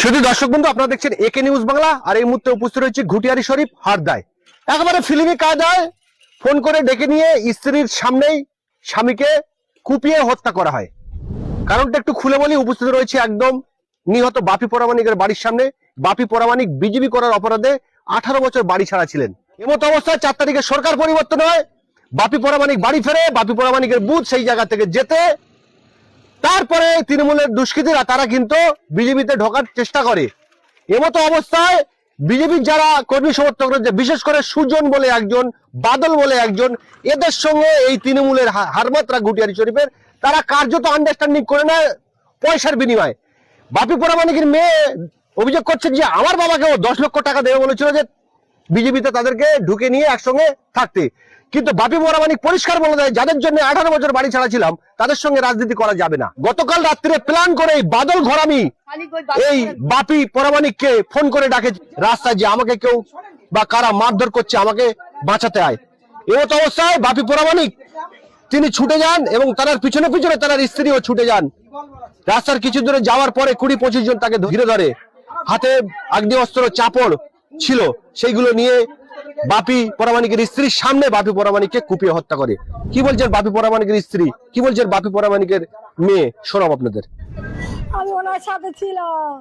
শুধু দর্শক বন্ধু, আপনারা দেখছেন একে নিউজ বাংলা। আর এই মুহূর্তে উপস্থিত রয়েছে ঘুটিয়ারি শরীফ হারদায়। একেবারে ফিল্মি কায়দায় ফোন করে ডেকে নিয়ে স্ত্রীর সামনেই স্বামীকে কুপিয়ে হত্যা করা হয়। কারণটা একটু খুলে বলি। উপস্থিত রয়েছে একদম নিহত বাপি পরামানিকের বাড়ির সামনে। বাপি পরামানিক বিজেপি করার অপরাধে 18 বছর বাড়ি ছাড়া ছিলেন। এমতো অবস্থায় 4 তারিখে সরকার পরিবর্তন হয়, বাপি পরামানিক বাড়ি ফেরে। বাপি পরামানিকের বুথ সেই জায়গা থেকে যেতে তারপরে তৃণমূলের দুষ্কৃতীরা তারা কিন্তু বিজেপিতে ঢোকার চেষ্টা করে। এমতো অবস্থায় বিজেপির যারা কর্মী সমর্থক রয়েছে, বিশেষ করে সুজন বলে একজন, বাদল বলে একজন, এদের সঙ্গে এই তৃণমূলের হারমাত্রা ঘুটিয়ারি শরীফের তারা কার্যত আন্ডারস্ট্যান্ডিং করে নেয় পয়সার বিনিময়ে। বাপি পরামানিকের মেয়ে অভিযোগ করছে যে আমার বাবাকেও 10 লক্ষ টাকা দেবে বলেছিল যে বিজেপিতে তাদেরকে ঢুকে নিয়ে একসঙ্গে থাকতে। কিন্তু বাপি পরামানিক পরিষ্কার বলে দেয়, যাদের জন্য 18 বছর বাড়ি ছাড়া ছিলাম তাদের সঙ্গে রাজনীতি করা যাবে না। গতকাল রাত্রে প্ল্যান করে বাদল ঘরামি এই বাপি পরামানিককে ফোন করে ডাকে রাস্তায়, যে আমাকে কেউ বা কারা মারধর করছে, আমাকে বাঁচাতে আয়। এই তো অবস্থায় বাপি পরামানিক তিনি ছুটে যান এবং তার পিছনে পিছনে তার স্ত্রীও ছুটে যান। রাস্তার কিছু দূরে যাওয়ার পরে 20-25 জন তাকে ঘিরে ধরে। হাতে আগ্নেয়াস্ত্র চাপড় ছিল, সেইগুলো নিয়ে বাপি পরামানিকের স্ত্রীর সামনে বাপি পরামানিককে কুপিয়ে হত্যা করে। কি বলছেন বাপি পরামানিকের স্ত্রী, কি বলছেন বাপি পরামানিকের মেয়ে, শোনাব আপনাদের। আমি ওনার সাথে ছিলাম,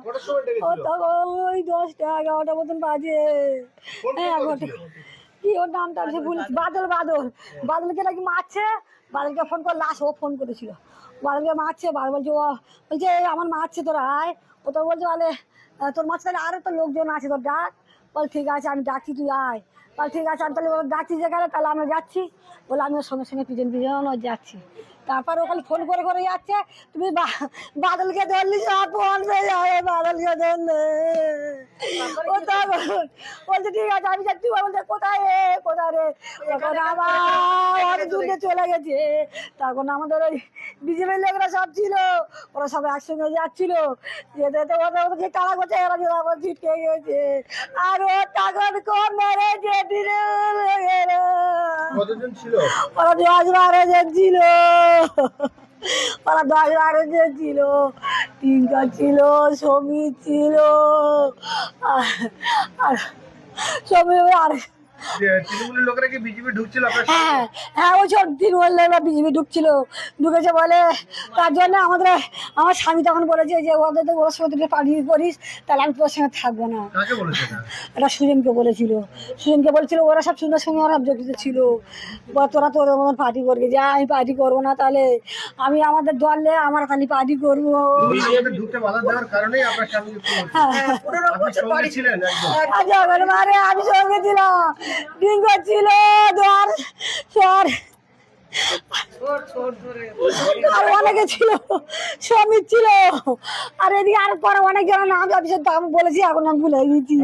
ওই 10টা 11টা মতন বাজে। হ্যাঁ, কি ওর নামটা আমি ভুলেছি, বাদল। বাদলকে নাকি মারছে। বাদলকে ফোন করে, লাশ ও ফোন করেছিল, বাদলকে মারছে। বাদল বলছে, ও বলছে আমার মারছে, তোরা আয়। ও তো বলছে, বলে তোর মাঝখানে আরো তো লোকজন আছে, তোর ডাক। বল ঠিক আছে, আমি ডাকছি, তুই আয়। বল ঠিক আছে, আমি তাহলে ডাকছি যেখানে, তাহলে আমরা যাচ্ছি। বলে আমি ওর সঙ্গে সঙ্গে পিছন যাচ্ছি। তারপর ওখানে ফোন করে করে যাচ্ছে, তুমি বাদলকে ধরলি, সব ফোন পেয়ে যাবে, বাদলকে ধরলে। ও তখন বলছে ঠিক আছে আমি যাচ্ছি। বলছে কোথায় রে, কোথায় রে? তখন আবার অনেক দূরে চলে গেছে। তখন আমাদের ওই বিজেপির লোকরা সব ছিল, ওরা সব একসঙ্গে যাচ্ছিল। যেতে যেতে ওদেরকে তাড়া করছে, এরা আবার ছিটকে গেছে। আর ও তখন কোন মেরেছে দিলে কতজন ছিল? ওরা 10-12 জন ছিল। ওরা 10-12 জন ছিল। টিঙ্কা ছিল, সমীর ছিল, আর সমীর আর তৃণমূলের লোকেরা কি বিজেপি ঢুকছিল? হ্যাঁ, ওই সব তৃণমূল লোকরা বিজেপি ঢুকেছে বলে। তার জন্য আমার স্বামী তখন বলেছে যে ওর সঙ্গে তুই পার্টি করিস, তাহলে আমি তোর সঙ্গে থাকবো না। এটা সুজনকে বলেছিল। ওরা সব সুন্দর সঙ্গে ওরা জড়িত ছিল। তোরা তোর মতন পার্টি করবি, যা আমি পার্টি করবো না, তাহলে আমি আমাদের দলে আমার খালি পার্টি করবো। আমি সঙ্গে ছিলাম, ডিঙ্গ ছিল, আর অনেকে ছিল, সমীর ছিল, আর এদিকে আর পরে অনেক জন নাম অফিসের দাম বলেছি, এখন আমি ভুলে গেছি।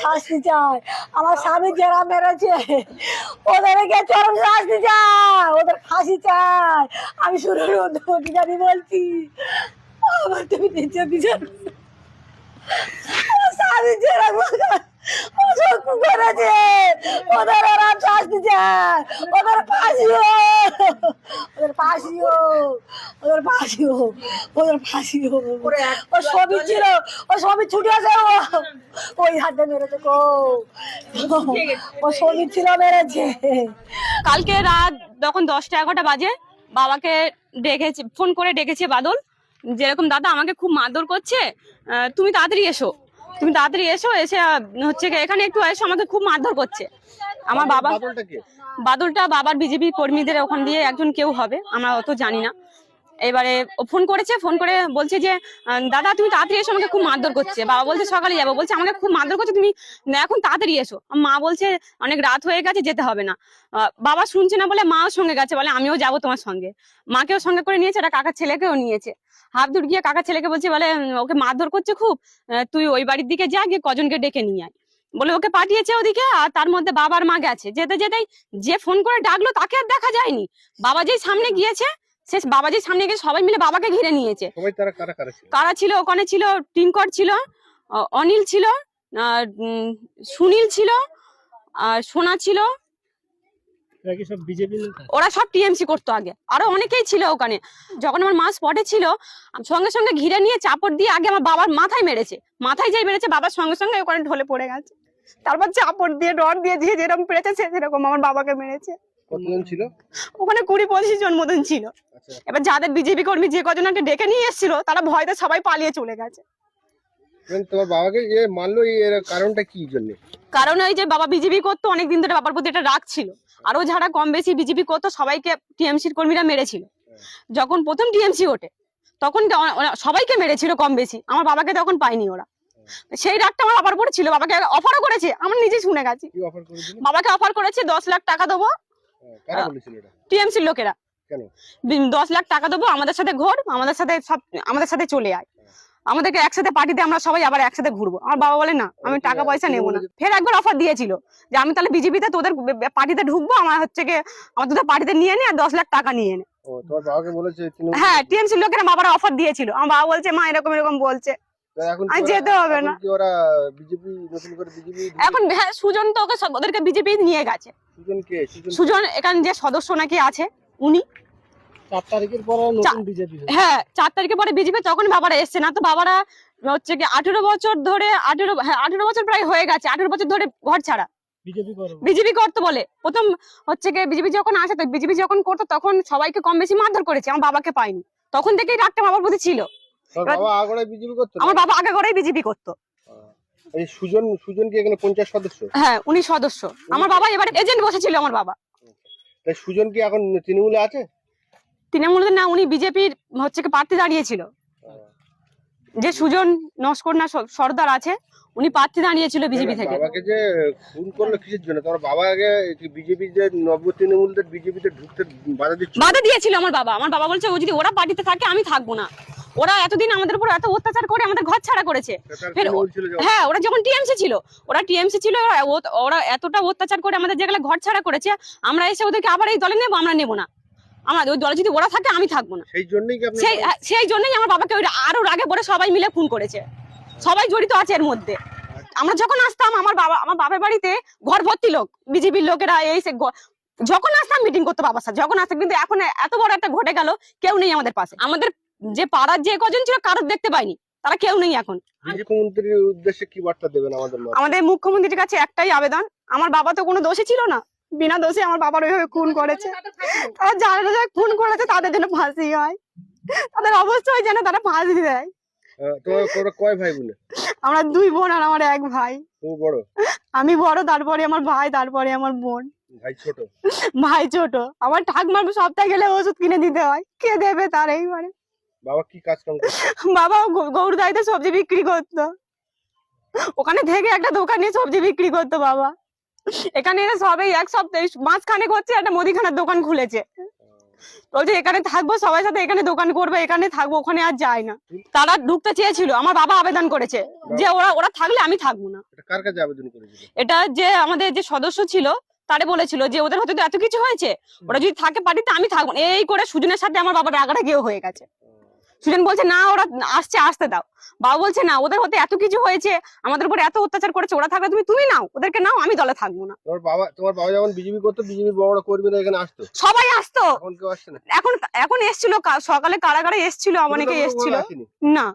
শাস্তি চাই, আমার স্বামী যারা মেরেছে ওদেরকে চরম শাস্তি চাই, ওদের ফাঁসি চাই। আমি শুরুর অধিকারী বলছি, আমার তুমি নিচে বিচার স্বামী যারা করেছে ওদের ওরা শাস্তি চায়, ওদের ফাঁসি হোক, ওদের ফাঁসি হোক, ওদের ফাঁসি হোক, ওদের ফাঁসি হোক। ও সবই ছিল, ও সবই ছুটে আছে, ওই হাতে মেরেছে গো, ও সবই ছিল, মেরেছে। কালকে রাত যখন 10টা 11টা বাজে বাবাকে ডেকেছে, ফোন করে ডেকেছে বাদল, যেরকম দাদা আমাকে খুব মারধর করছে, তুমি তাড়াতাড়ি এসো, তুমি তাড়াতাড়ি এসো, এসে হচ্ছে এখানে একটু এসো, আমাকে খুব মারধর করছে। আমার বাবা, বাদলটা বাবার বিজেপি কর্মীদের ওখান দিয়ে একজন কেউ হবে, আমরা অত জানি না। এবারে ও ফোন করেছে, ফোন করে বলছে যে দাদা তুমি তাড়াতাড়ি এসো, আমাকে খুব মারধর করছে। বাবা বলছে সকালে যাবো, বলছে আমাকে খুব মারধর করছে, তুমি এখন তাড়াতাড়ি এসো। মা বলছে অনেক রাত হয়ে গেছে, যেতে হবে না। বাবা শুনছে না বলে মাও সঙ্গে গেছে, বলে আমিও যাবো তোমার সঙ্গে। মাকেও সঙ্গে করে নিয়েছে, এটা কাকার ছেলেকেও নিয়েছে। হাত দূর গিয়ে কাকার ছেলেকে বলছে, বলে ওকে মারধর করছে খুব, তুই ওই বাড়ির দিকে যা, গিয়ে কজনকে ডেকে নিয়ে আয়। বলে ওকে পাঠিয়েছে ওদিকে, আর তার মধ্যে বাবার মা গেছে। যেতে যেতেই যে ফোন করে ডাকলো তাকে আর দেখা যায়নি। বাবা যেই সামনে গিয়েছে, শেষ বাবাজির সামনে গিয়ে সবাই মিলে বাবাকে ঘিরে নিয়েছে। কারা ছিল ওখানে? ছিল টিঙ্কর ছিল, অনিল ছিল, সুনীল ছিল, আর সোনা ছিল, এরা কি সব বিজেপি নেতা? ওরা সব টিএমসি করতো আগে, আরো অনেকেই ছিল ওখানে। যখন আমার মা স্পটে ছিল সঙ্গে সঙ্গে ঘিরে নিয়ে চাপড় দিয়ে আগে আমার বাবার মাথায় মেরেছে, মাথায় যেই মেরেছে বাবার সঙ্গে সঙ্গে ওখানে ঢলে পড়ে গেছে। তারপর চাপড় দিয়ে রড দিয়ে যে যেরকম পেরেছে সে সেরকম আমার বাবাকে মেরেছে। কতজন ছিল ওখানে 20-25 জন মতন ছিল। আচ্ছা এবার যাদের বিজেপি কর্মী যে কজনকে ডেকে নিয়ে এসেছিল তারা ভয়তে সবাই পালিয়ে চলে গেছে। তোমার বাবাকে যে মারলো এর কারণটা কি জন্য? কারণ ওই যে বাবা বিজেপি করতো, অনেকদিন ধরে বাবার প্রতি একটা রাগ ছিল। আরো যারা কম বেশি বিজেপি করতো সবাইকে টিএমসির কর্মীরা মেরেছিল। যখন প্রথম টিএমসি ওঠে তখন ওরা সবাইকে মেরেছিল কম বেশি, আমার বাবাকে তখন পায়নি ওরা। সেই রাগটা আমার বাবার উপরে ছিল। বাবাকে অফারও করেছে, আমরা নিজে শুনে গেছি। কি অফার করেছিল? বাবাকে অফার করেছে 10 লাখ টাকা দেবো। কারা বলেছিল এটা? টিএমসির লোকেরা। কেন? 10 লাখ টাকা দেবো, আমাদের সাথে ঘোর, আমাদের সাথে সব, আমাদের সাথে চলে আয়, আমাদেরকে একসাথে পার্টিতে আমরা সবাই আবার একসাথে ঘুরবো। আমার বাবা বলে না, আমি টাকা পয়সা নেবো না। ফের একবার অফার দিয়েছিল যে আমি তাহলে বিজেপিতে তোদের পার্টিতে ঢুকবো, আমার হচ্ছে কি আমার তোদের পার্টিতে নিয়ে নে আর 10 লাখ টাকা নিয়ে নে। ও তোমার বাবাকে বলেছে? হ্যাঁ, টিএমসির লোকেরা বাবারা অফার দিয়েছিল। আমার বাবা বলছে মা এরকম এরকম বলছে, এখন আর যেতে হবে না। কি ওরা বিজেপি নতুন করে বিজেপি? এখন হ্যাঁ, সুজন তো ওকে ওদেরকে বিজেপি নিয়ে গেছে। সুজন কে? সুজন এখানে যে সদস্য নাকি আছে উনি। 4 তারিখের পরে নতুন বিজেপি। হ্যাঁ, 4 তারিখে পরে বিজেপি, তখন বাবারা এসছে না তো। বাবারা হচ্ছে কি 18 বছর ধরে 18 বছর প্রায় হয়ে গেছে, 18 বছর ধরে ঘর ছাড়া বিজেপি করতো বলে। প্রথম হচ্ছে কি বিজেপি যখন আসে তো বিজেপি যখন করতো তখন সবাইকে কম বেশি মারধর করেছে, আমার বাবাকে পাইনি। তখন থেকেই রাগটা বাবার প্রতি ছিল। বাবা আগড়ায় বিজেপি করতো? আমার বাবা আগে করেই বিজেপি করতো। এই সুজন কি এখানে পঞ্চায়েত সদস্য? হ্যাঁ, উনি সদস্য। আমার বাবা এবারে এজেন্ট বসেছিল আমার বাবা। তাই সুজন কি এখন তৃণমূলে আছে? তৃণমূলের না, উনি বিজেপির হচ্ছে কি প্রার্থী দাঁড়িয়েছিল। যে সুজন নস্কর না সর্দার আছে, উনি প্রার্থী দাঁড়িয়েছিল বিজেপি থেকে। বাবাকে যে খুন করলো কিসের জন্য? তোমার বাবা আগে বিজেপি যে নব্য তৃণমূলদের বিজেপিতে ঢুকতে বাধা দিয়েছিল আমার বাবা। আমার বাবা বলছে ও যদি ওরা পার্টিতে থাকে আমি থাকবো না। ওরা এতদিন আমাদের উপর এত অত্যাচার করে আমাদের ঘর ছাড়া করেছে। হ্যাঁ, ওরা যখন টিএমসি ছিল, ওরা এতটা অত্যাচার করে আমাদের যেগুলো ঘর ছাড়া করেছে, আমরা এসে ওদেরকে আবার এই দলে নেবো? আমরা নেবো না। আমার ওই দলে যদি ওরা থাকে আমি থাকবো না। সেই জন্যই আমার বাবাকে আরো আগে পরে সবাই মিলে খুন করেছে। সবাই জড়িত আছে এর মধ্যে। আমরা যখন আসতাম আমার বাবার বাড়িতে ঘর ভর্তি লোক, বিজেপির লোকেরা এসে যখন আসতাম মিটিং করতো বাবার সাথে, যখন আসতাম। কিন্তু এখন এত বড় একটা ঘটে গেল, কেউ নেই আমাদের পাশে। আমাদের যে পাড়ার যে কজন ছিল কারোর দেখতে পাইনি, তারা কেউ নেই এখন। মুখ্যমন্ত্রীর উদ্দেশ্যে কি বার্তা দেবেন? আমাদের মুখ্যমন্ত্রীর কাছে একটাই আবেদন, আমার বাবা তো কোনো দোষী ছিল না, বিনা দোষে আমার বাবার ওইভাবে খুন করেছে। তারা যারা খুন করেছে তাদের জন্য ফাঁসি হয়, তাদের অবশ্যই যেন তারা ফাঁসি দেয়। তোমার কয় ভাই বোন? আমরা 2 বোন আর আমার 1 ভাই। তুমি বড়? আমি বড়, তারপরে আমার ভাই, তারপরে আমার বোন। ভাই ছোট? ভাই ছোট। আমার ঠাকুমার সপ্তাহে গেলে ওষুধ কিনে দিতে হয়, কে দেবে তার এইবারে। বাবা কি কাজ কাম করে? বাবা গৌরদাইতে সবজি বিক্রি করতো, ওখানে থেকে একটা দোকানে সবজি বিক্রি করতো বাবা। এখানে সবে 1 সপ্তাহ মাঝখানে হচ্ছে একটা মুদিখানার দোকান খুলেছে। বলছে এখানে থাকবো, সবার সাথে এখানে দোকান করবে, এখানে থাকবো, ওখানে আর যায় না। তারা ঢুকতে চেয়েছিল, আমার বাবা আবেদন করেছে যে ওরা থাকলে আমি থাকবো না। কার কাছে আবেদন করেছিল? এটা যে আমাদের যে সদস্য ছিল তারে বলেছিল যে ওদের হয়তো এত কিছু হয়েছে, ওরা যদি থাকে পার্টিতে আমি থাকবো। এই করে সুজনের সাথে আমার বাবার রাগারাগিও হয়ে গেছে। সুজন বলছে না ওরা আসতে দাও। বাবা বলছে না, ওদের হতে এত কিছু হয়েছে, আমাদের উপর এত অত্যাচার করেছে, ওরা থাকলে তুমি নাও, ওদেরকে নাও, আমি দলে থাকবো না। তোমার বাবা যখন বিজেপি করতো, বিজেপির বড় বড় কর্মীরা এখানে আসতো? সবাই আসতো। এখন কেউ আসছে না? এখন এসছিল, সকালে কারাগারে এসছিল, অনেকে এসছিল না।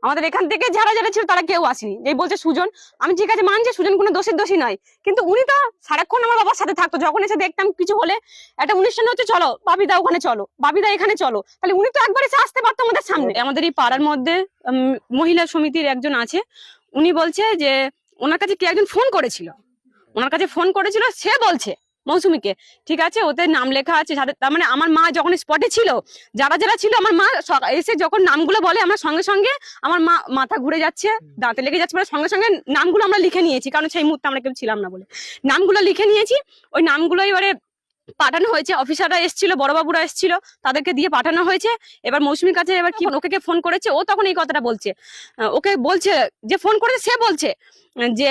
আমাদের এখান থেকে যারা যারা ছিল তারা কেউ আসেনি। এই বলছে সুজন, আমি ঠিক আছে মানছি সুজন কোনো দোষী নয়, কিন্তু উনি তো সারাক্ষণ আমার বাবার সাথে থাকতো। যখন এসে দেখতাম কিছু হলে, একটা অনুষ্ঠান হচ্ছে, চলো বাবিদা ওখানে চলো, বাবিদা এখানে চলো, তাহলে উনি তো একবার এসে আসতে পারতো আমাদের সামনে। আমাদের এই পাড়ার মধ্যে মহিলা সমিতির একজন আছে, উনি বলছে যে ওনার কাছে কে একজন ফোন করেছিল, সে বলছে মৌসুমীকে, ঠিক আছে ওতে নাম লেখা আছে। তার মানে আমার মা যখন স্পটে ছিল, যারা যারা ছিল, আমার মা এসে যখন নামগুলো বলে, আমার সঙ্গে সঙ্গে আমার মা মাথা ঘুরে যাচ্ছে, দাঁতে লেগে যাচ্ছে, সঙ্গে সঙ্গে নামগুলো আমরা লিখে নিয়েছি, কারণ সেই মুহূর্তে আমরা কেউ ছিলাম না বলে নামগুলো লিখে নিয়েছি। ওই নামগুলো এবারে পাঠানো হয়েছে, অফিসাররা এসেছিল, বড়বাবুরা এসেছিল, তাদেরকে দিয়ে পাঠানো হয়েছে। এবার মৌসুমীর কাছে এবার কি ওকে ফোন করেছে, ও তখন এই কথাটা বলছে, ওকে বলছে যে ফোন করেছে, সে বলছে যে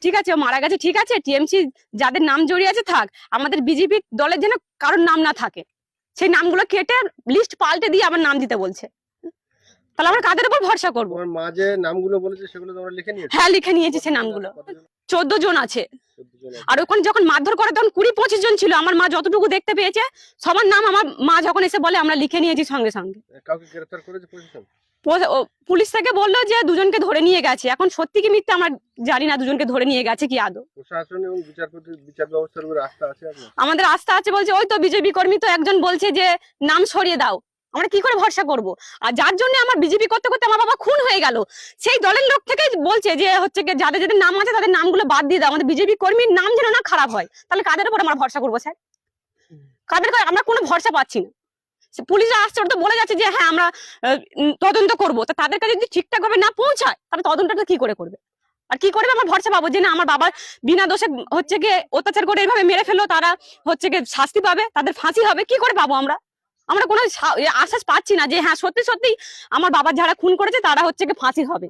ঠিক আছে ও মারা গেছে, ঠিক আছে টিএমসি যাদের নাম জড়িয়ে আছে থাক, আমাদের বিজেপি দলের যেন কারোর নাম না থাকে, সেই নামগুলো কেটে লিস্ট পাল্টে দিয়ে আমার নাম দিতে বলছে। তাহলে আমরা কাদের উপর ভরসা করবো? মা যে নামগুলো বলেছে সেগুলো তোমরা লিখে নিয়েছো? হ্যাঁ, লিখে নিয়েছি সে নামগুলো। 14 জন আছে। আর ওখানে যখন মারধর করে তখন 20-25 জন ছিল। আমার মা যতটুকু দেখতে পেয়েছে সবার নাম আমার মা যখন এসে বলে আমরা লিখে নিয়েছি সঙ্গে সঙ্গে। কাউকে গ্রেফতার করেছে প্রশাসন? পুলিশ থেকে বললো যে দুজনকে ধরে নিয়ে গেছে, এখন সত্যি কি মিথ্যা আমরা জানি না, দুজনকে ধরে নিয়ে গেছে কি আদৌ। প্রশাসন এবং বিচার ব্যবস্থার উপর আস্থা আছে আপনার? আমাদের আস্থা আছে বলছে, ওই তো বিজেপি কর্মী তো একজন বলছে যে নাম সরিয়ে দাও, আমরা কি করে ভরসা করব? আর যার জন্য আমার বিজেপি করতে করতে আমার বাবা খুন হয়ে গেল, সেই দলের লোক থেকে বলছে যে হচ্ছে কি যাদের যাদের নাম আছে তাদের নামগুলো বাদ দিয়ে দাও, আমাদের বিজেপি কর্মীর নাম যেন না খারাপ হয়। তাহলে কাদের উপর আমরা ভরসা করবো স্যার? কাদের আমরা কোনো ভরসা পাচ্ছি না। পুলিশরা আসছে, ওরা তো বলে যাচ্ছে যে হ্যাঁ আমরা তদন্ত করবো, তা তাদের কাছে যদি ঠিকঠাক ভাবে না পৌঁছায় তাহলে তদন্তটা কি করে করবে? আর কি করবে আমার ভরসা পাবো যে না আমার বাবার বিনা দোষে হচ্ছে গিয়ে অত্যাচার করে এইভাবে মেরে ফেললো, তারা হচ্ছে গিয়ে শাস্তি পাবে, তাদের ফাঁসি হবে, কি করে পাবো আমরা? আমরা কোনো আশ্বাস পাচ্ছি না যে হ্যাঁ সত্যি সত্যি আমার বাবার যারা খুন করেছে তারা হচ্ছে গিয়ে ফাঁসি হবে।